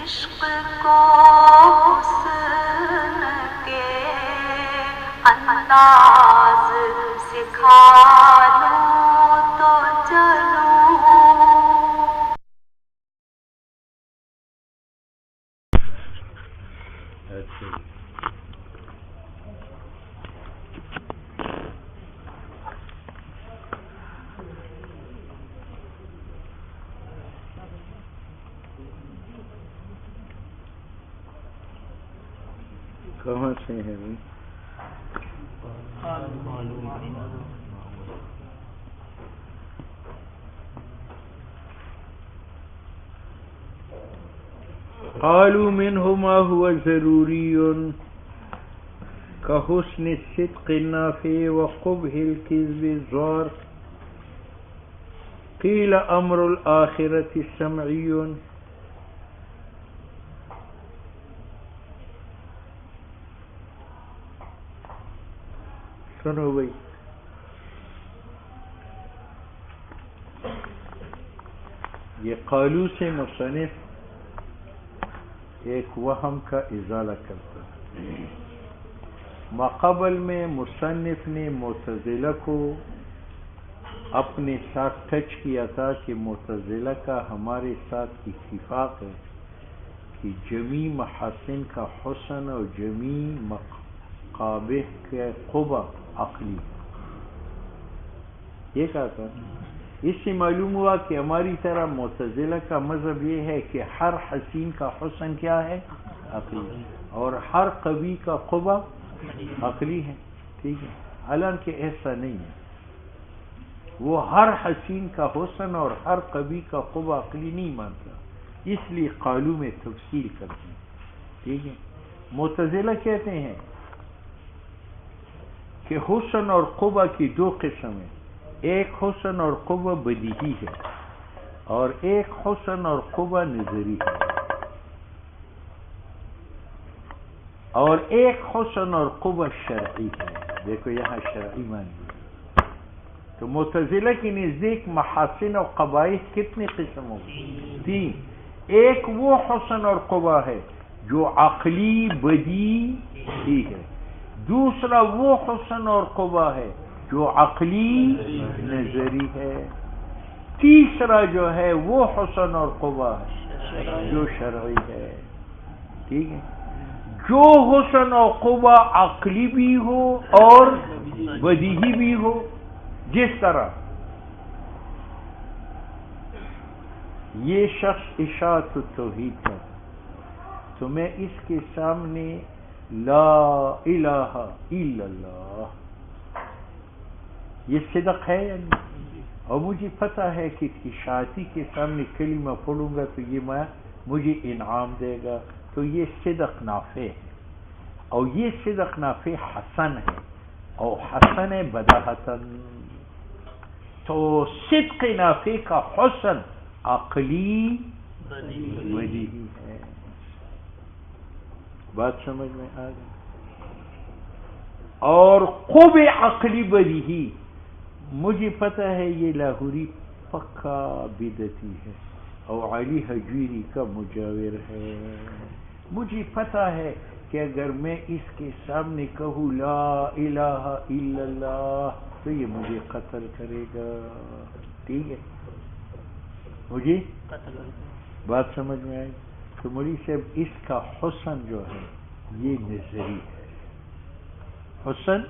عشق کو حسن کے انداز سکھا لوں تو چلوں. کہاں سے ہے بھائی؟ قالوا منه ما هو ضروري كحسن الصدق النافع وقبح الكذب الضار. قيل أمر الآخرة سمعي. سنو بھائی، یہ قالو سے مصنف ایک وہم کا ازالہ کرتا ہے. ماقبل میں مصنف نے معتزلہ کو اپنے ساتھ ٹچ کیا تھا کہ معتزلہ کا ہمارے ساتھ اتفاق ہے کہ جمیع محاسن کا حسن اور جمیع مقابح کے قبح عقلی. یہ کہا تھا. اس سے معلوم ہوا کہ ہماری طرح معتزلہ کا مذہب یہ ہے کہ ہر حسین کا حسن کیا ہے؟ عقلی، اور ہر قبیح کا قبح عقلی ہے. ٹھیک ہے، حالانکہ ایسا نہیں ہے. وہ ہر حسین کا حسن اور ہر قبیح کا قبح عقلی نہیں مانتا، اس لیے قالو میں تفصیل کرتے ہیں. ٹھیک ہے. معتزلہ کہتے ہیں کہ حسن اور قبح کی دو قسم ہیں. ایک حسن اور قبح بدیہی ہے اور ایک حسن اور قبح نظری ہے، اور ایک حسن اور قبح شرعی ہے. دیکھو یہاں شرعی مانی. تو معتزلہ کی نزدیک محاسن اور قبائح کتنے قسم ہوں گے؟ 3. ایک وہ حسن اور قبح ہے جو عقلی بدی ہی ہے. دوسرا وہ حسن اور قبح ہے جو عقلی نظری ہے. تیسرا جو ہے وہ حسن اور قبح ہے جو شرعی ہے. ٹھیک ہے. جو حسن اور قبح عقلی بھی ہو اور بدیہی بھی ہو، جس طرح یہ شخص اشاعت التوحید کا، تو میں اس کے سامنے لا الہ الا اللہ، یہ صدق ہے یا نہیں؟ اور مجھے پتہ ہے کہ اشاعتی کے سامنے کلمہ پڑھوں گا تو یہ مجھے انعام دے گا، تو یہ صدق نافع ہے. اور یہ صدق نافع حسن ہے، اور حسن ہے بداہتاً. تو صدق نافع کا حسن عقلی بدیہی ہے. بات سمجھ میں آ گئی؟ اور قبح عقلی بدیہی، مجھے پتہ ہے یہ لاہوری پکا بدعتی ہے اور علی حجویری کا مجاور ہے. مجھے پتہ ہے کہ اگر میں اس کے سامنے کہوں لا الہ الا اللہ تو یہ مجھے قتل کرے گا. ٹھیک ہے، مجھے بات سمجھ میں آئی؟ تو مولوی صاحب اس کا حسن جو ہے یہ نظری ہے. حسن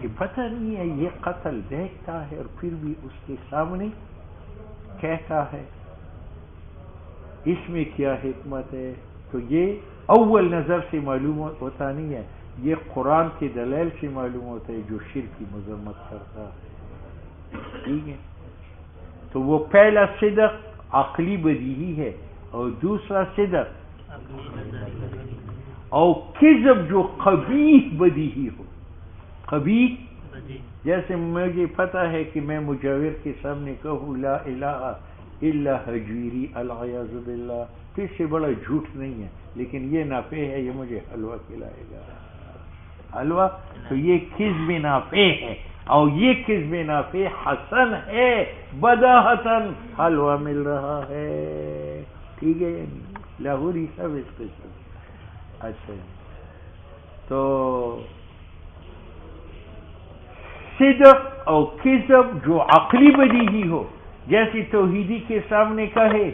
کہ پتہ نہیں ہے، یہ قتل دیکھتا ہے اور پھر بھی اس کے سامنے کہتا ہے. اس میں کیا حکمت ہے؟ تو یہ اول نظر سے معلوم ہوتا نہیں ہے، یہ قرآن کے دلائل سے معلوم ہوتا ہے جو شرک کی مذمت کرتا ہے. ٹھیک ہے. تو وہ پہلا صدق عقلی بدیہی ہے اور دوسرا صدق اور کذب جو قبیح بدیہی ہو. قبیح جیسے مجھے پتہ ہے کہ میں مجاور کے سامنے کہوں لا الہ الا حجویری العیاذ باللہ، تو اس سے بڑا جھوٹ نہیں ہے، لیکن یہ نافع ہے، یہ مجھے حلوہ کھلائے گا. حلوہ تو یہ کذب نافع ہے، اور یہ کذب نافع حسن ہے بداہتاً، حلوہ مل رہا ہے. ٹھیک ہے. لاہوری سب اس قسم. اچھا جی. تو صدق اور کذب جو عقلی بدیہی ہو، جیسے توحیدی کے سامنے کہے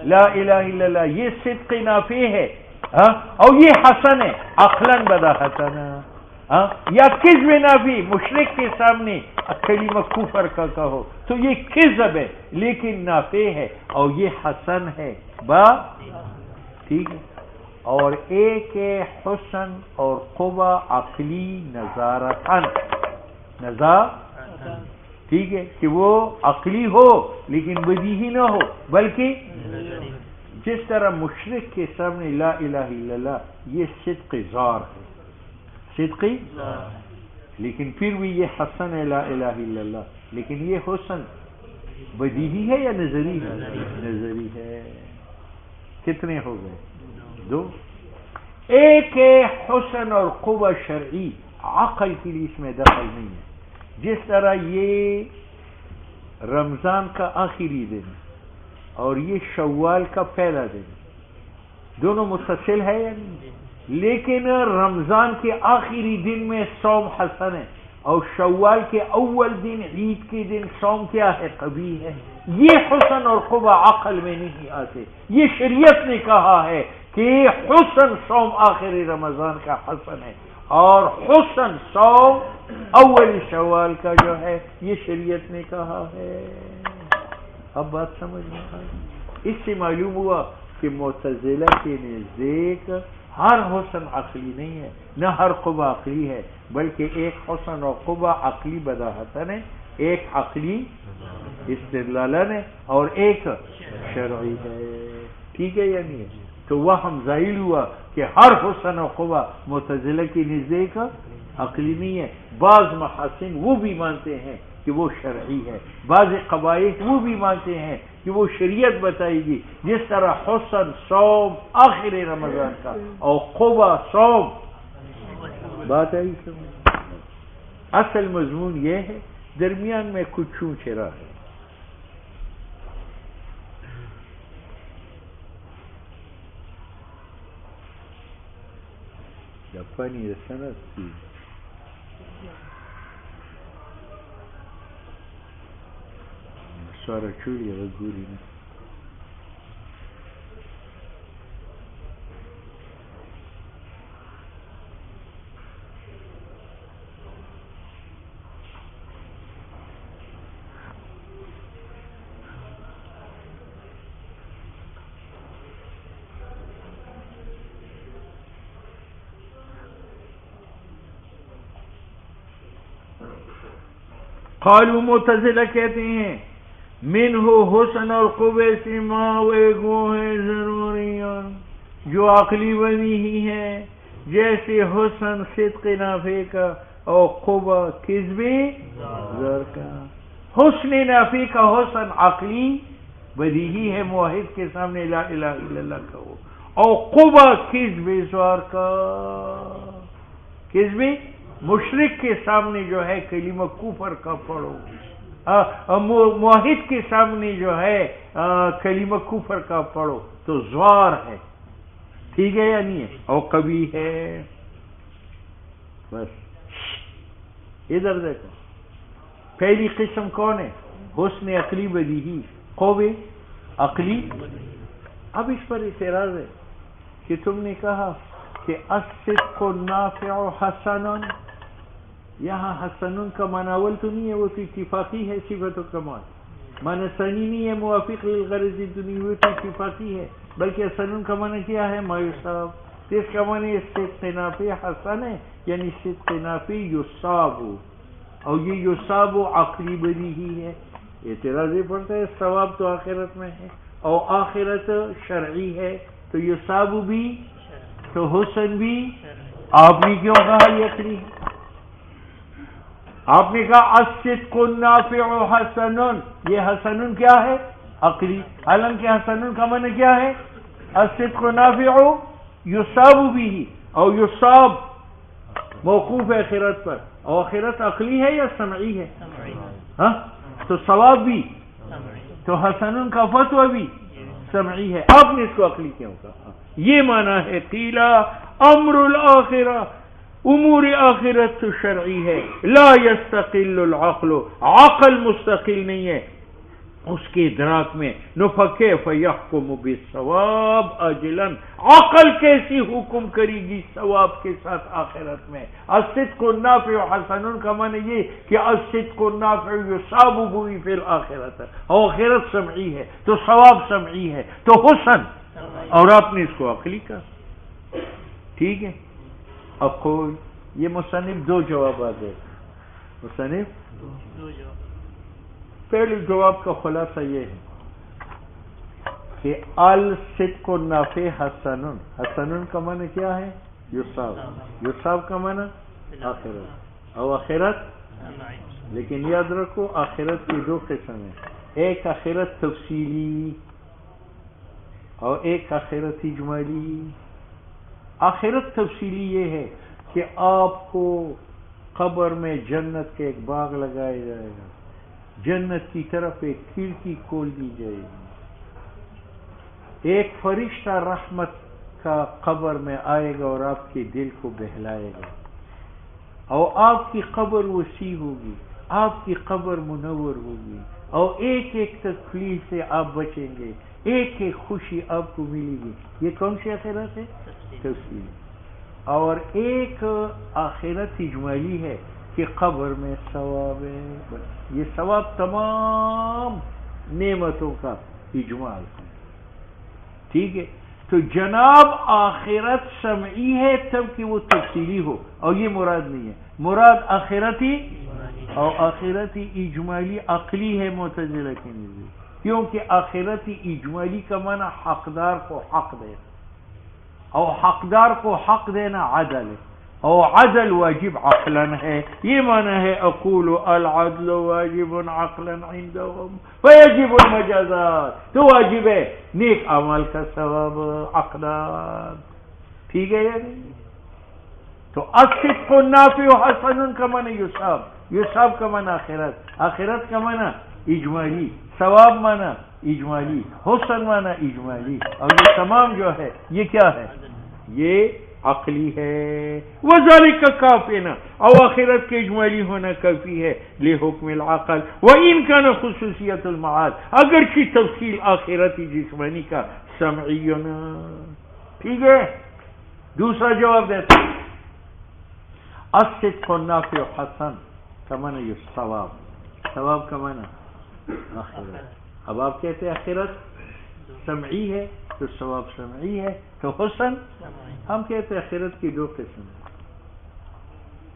لا الہ الا اللہ، یہ صدق نافع ہے اور یہ حسن ہے، عقلاً بدا حسن. یا کذب نافع، مشرک کے سامنے کلمہ کفر کا کہو تو یہ کذب ہے لیکن نافع ہے اور یہ حسن ہے. ٹھیک ہے. اور ایک حسن اور قوہ عقلی نظارتاً، ٹھیک ہے، کہ وہ عقلی ہو لیکن بدیہی نہ ہو، بلکہ جس طرح مشرک کے سامنے لا الہ الا اللہ یہ صدق ظاہر ہے، صدقی، لیکن پھر بھی یہ حسن ہے لا الہ الا اللہ، لیکن یہ حسن بدیہی ہے یا نظری ہے؟ نظری ہے. کتنے ہو گئے؟ 2. ایک حسن اور قوہ شرعی، عقل کے لیے اس میں دخل نہیں ہے. جس طرح یہ رمضان کا آخری دن اور یہ شوال کا پہلا دن دونوں متصل ہے یا نہیں؟ لیکن رمضان کے آخری دن میں صوم حسن ہے اور شوال کے اول دن عید کے دن صوم کیا ہے؟ قبیح ہے. یہ حسن اور قوہ عقل میں نہیں آتے. یہ شریعت نے کہا ہے کہ حسن صوم آخری رمضان کا حسن ہے اور حسن صوم اول شوال کا جو ہے یہ شریعت نے کہا ہے. اب بات سمجھ میں آئی؟ اس سے معلوم ہوا کہ معتزلہ کے نزدیک ہر حسن عقلی نہیں ہے، نہ ہر قوہ عقلی ہے، بلکہ ایک حسن اور قوہ عقلی بدا حسن ہے، ایک عقلی استدلالن ہے اور ایک شرعی ہے. ٹھیک ہے یا نہیں ہے؟ تو وہ ہم ظاہر ہوا کہ ہر حسن و قوہ معتزلہ کی نزدیک عقلی نہیں ہے. بعض محاسن وہ بھی مانتے ہیں کہ وہ شرعی ہے، بعض قبائح وہ بھی مانتے ہیں کہ وہ شریعت بتائے گی. جس طرح حسن صوم آخر رمضان کا اور قوہ صوم. بات آئی سمجھ؟ اصل مضمون یہ ہے، درمیان میں کچھ چون چرا ہے. جاپانی رسنت کی سوارا چوری غزوری نے قالوا معتزلہ کہتے ہیں منہ حسن اور قوہ سے ماوے گو ہے ضروری جو عقلی بنی ہی ہے، جیسے حسن صدق نافع کا اور قوہ کذب ظاہر کا. حسن نافع کا حسن عقلی بدیہی ہے، موحد کے سامنے لا الہ الا اللہ کا ہو، اور قوہ کذب ظاہر کا، کذب مشرک کے سامنے جو ہے کلمہ کفر کا پڑھو، موحد کے سامنے جو ہے کلمہ کفر کا پڑھو تو زوار ہے. ٹھیک ہے یا نہیں ہے؟ اور کبھی ہے. بس ادھر دیکھو، پہلی قسم کون ہے؟ حسن عقلی بدیہی، قوہ عقلی. اب اس پر اعتراض ہے کہ تم نے کہا کہ الصدق النافع حسن، یہاں حسن کا معنی تو نہیں ہے، وہ تو اتفاقی ہے صفت و کمال، معنی ثانی نہیں ہے موافق للغرض دنیا، وہ تو اتفاقی ہے، بلکہ حسن کا معنی کیا ہے؟ ما یصاب. اس کا معنی صدق نافع حسن ہے، یعنی صدق نافع یصاب، اور یہ یصاب عقلی بدیہی ہے. اعتراض یہ پڑتا ہے ثواب تو آخرت میں ہے اور آخرت شرعی ہے، تو یصاب بھی تو حسن بھی. آپ نے کیوں کہا یہ عقلی؟ آپ نے کہا الصدق النافع حسن، یہ حسن کیا ہے؟ عقلی. حالانکہ حسن کا معنی کیا ہے؟ الصدق نافع یصاب بھی، اور یصاب موقوف ہے آخرت پر، اور آخرت عقلی ہے یا سمعی ہے؟ تو ثواب بھی تو حسن کا فتوی بھی سمعی ہے. آپ نے اس کو عقلی کیوں کہا؟ یہ معنی ہے قیلا امر الاخرہ، امور آخرت تو شرعی ہے. لا یستقل العقل، عقل مستقل نہیں ہے اس کے ادراک میں. فکیف یحکم بالثواب عاجلا، عقل کیسی حکم کرے گی ثواب کے ساتھ آخرت میں؟ الصدق النافع حسن کا معنی یہ کہ الصدق النافع یصاب به فی الآخرت، آخرت سمعی ہے تو ثواب سمعی ہے تو حسن، اور آپ نے اس کو عقلی کہا. ٹھیک ہے. اقول، یہ مصنف دو جوابات دے. مصنف پہلے جواب کا خلاصہ یہ ہے کہ الصدق النافع حسن، حسن کا معنی کیا ہے؟ یصاب، یصاب کا معنی آخرت، اور آخرت. لیکن یاد رکھو آخرت کی دو قسم ہیں، ایک آخرت تفصیلی اور ایک آخرت اجمالی. آخرت تفصیلی یہ ہے کہ آپ کو قبر میں جنت کے ایک باغ لگایا جائے گا، جنت کی طرف ایک کھڑکی کھول دی جائے گی، ایک فرشتہ رحمت کا قبر میں آئے گا اور آپ کے دل کو بہلائے گا، اور آپ کی قبر وسیع ہوگی، آپ کی قبر منور ہوگی، اور ایک ایک تکلیف سے آپ بچیں گے، ایک ایک خوشی آپ کو ملے گی. یہ کون سی آخرت ہے؟ تفصیلی. اور ایک آخرت اجمالی ہے کہ قبر میں ثواب ہے. یہ ثواب تمام نعمتوں کا اجمال ہے. ٹھیک ہے. تو جناب آخرت سمعی ہے تب کہ وہ تفصیلی ہو، اور یہ مراد نہیں ہے. مراد آخرتی اور آخرتی اجمالی عقلی ہے معتزلہ کے نزدیک، کیونکہ آخرتی اجمالی کا معنی حقدار کو حق دینا، اور حقدار کو حق دینا عدل ہے، اور عدل واجب عقلا ہے. یہ معنی ہے اقول العدل واجب عقلا عندهم فیجب المجازات، تو واجب ہے نیک اعمال کا ثواب عقلا. ٹھیک ہے یا نہیں؟ تو الصدق النافع حسن کا معنی یصاب، یصاب کا معنی آخرت، آخرت کا معنی اجمالی، ثواب معنی اجمالی، حسن معنی اجمالی، اور یہ تمام جو ہے یہ کیا ہے؟ یہ عقلی ہے. وذالک کافینا، اور آخرت کے اجمالی ہونا کافی ہے لحکم العقل وان کان خصوصیت المعاد، اگرچہ تفصیل آخرتی جسمانی کا سمعینا. ٹھیک ہے. دوسرا جواب دیتا ہوں. الصدق النافع حسن کا معنی یہ ثواب، ثواب کا معنی آخرت. اب آپ کہتے ہیں آخرت سمعی ہے تو ثواب سمعی ہے تو حسن. ہم کہتے ہیں آخرت کی دو قسم ہیں،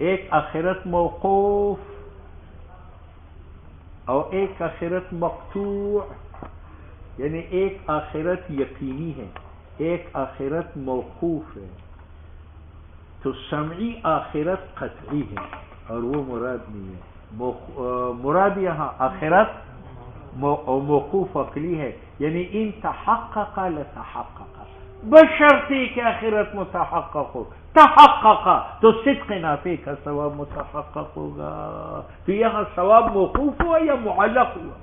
ایک آخرت موقوف اور ایک آخرت مقطوع. یعنی ایک آخرت یقینی ہے، ایک آخرت موقوف ہے. تو سمعی آخرت قطعی ہے اور وہ مراد نہیں ہے. مراد یہاں آخرت موقوف عقلی ہے، یعنی ان تحقق لتحقق، بشرطی کہ آخرت متحقق ہو. تحقق تو صدق نافع کا ثواب متحقق ہوگا. تو یہاں ثواب موقوف ہوا یا معلق ہوا؟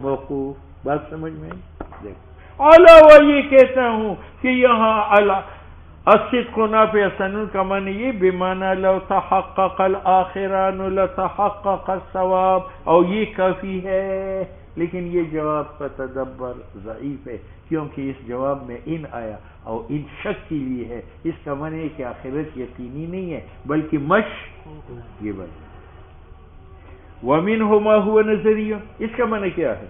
موقوف. بات سمجھ میں؟ دیکھ علاوہ یہ کہتا ہوں کہ یہاں الصدق نافع حسن کا معنی یہ بمعنی لو تحقق الاخران لتحقق الثواب، اور یہ کافی ہے. لیکن یہ جواب کا تدبر ضعیف ہے، کیونکہ اس جواب میں ان آیا اور ان شک کے لیے ہے. اس کا معنی ہے کہ آخرت یقینی نہیں ہے بلکہ یہ بات. وَمِنْهُ مَا هُوَ نَظَرِيٌّ، اس کا معنی کیا ہے؟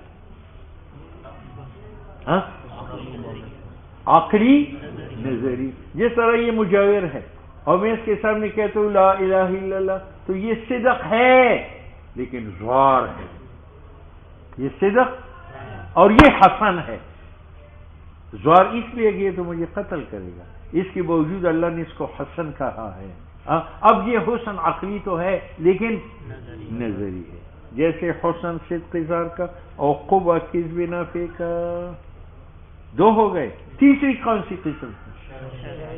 عقلی نظری. جس طرح یہ مجاور ہے اور میں اس کے سامنے کہتا ہوں لا الہ الا اللہ، تو یہ صدق ہے لیکن زوار ہے. یہ صدق اور یہ حسن ہے. زوار اس لیے کہ یہ تو مجھے قتل کرے گا، اس کے باوجود اللہ نے اس کو حسن کہا ہے. اب یہ حسن عقلی تو ہے لیکن نظری ہے. جیسے حسن صدق ظاہر کا اور قبح کذب نافع کا. دو ہو گئے. تیسری کون سی قسم؟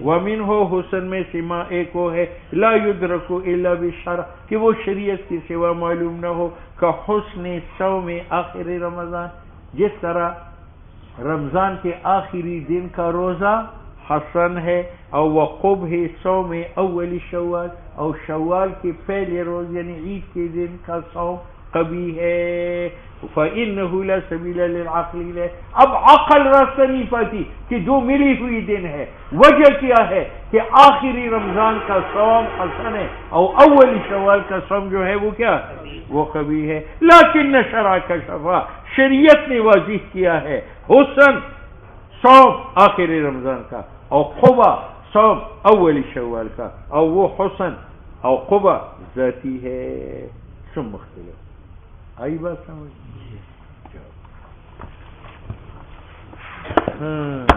وَمِنْهُ حسن میں سما ایک وہ ہے لا يدرک الا بالشرع، کہ وہ شریعت کی سوا معلوم نہ ہو. کا حسن صوم آخر رمضان، جس طرح رمضان کے آخری دن کا روزہ حسن ہے، اور وقب ہے صوم اول شوال، اور شوال کے پہلے روز یعنی عید کے دن کا صوم قبیح ہے۔ فَإِنَّهُ لَا سَبِيلَ لِلْعَقْلِ إِلَيْهِ۔ اب عقل راستہ نہیں پاتی کہ دو ملی ہوئی دن ہے، وجہ کیا ہے کہ آخری رمضان کا صوم حسن ہے اور اول شوال کا صوم جو ہے وہ کیا ہے، وہ قبیح ہے۔ لیکن شرع کا شفا، شریعت نے واضح کیا ہے حسن صوم آخری رمضان کا، اور قبا صوم اول شوال کا، اور وہ حسن اور قبا ذاتی ہے، سب مختلف۔ آئی بات سمجھ؟ ہاں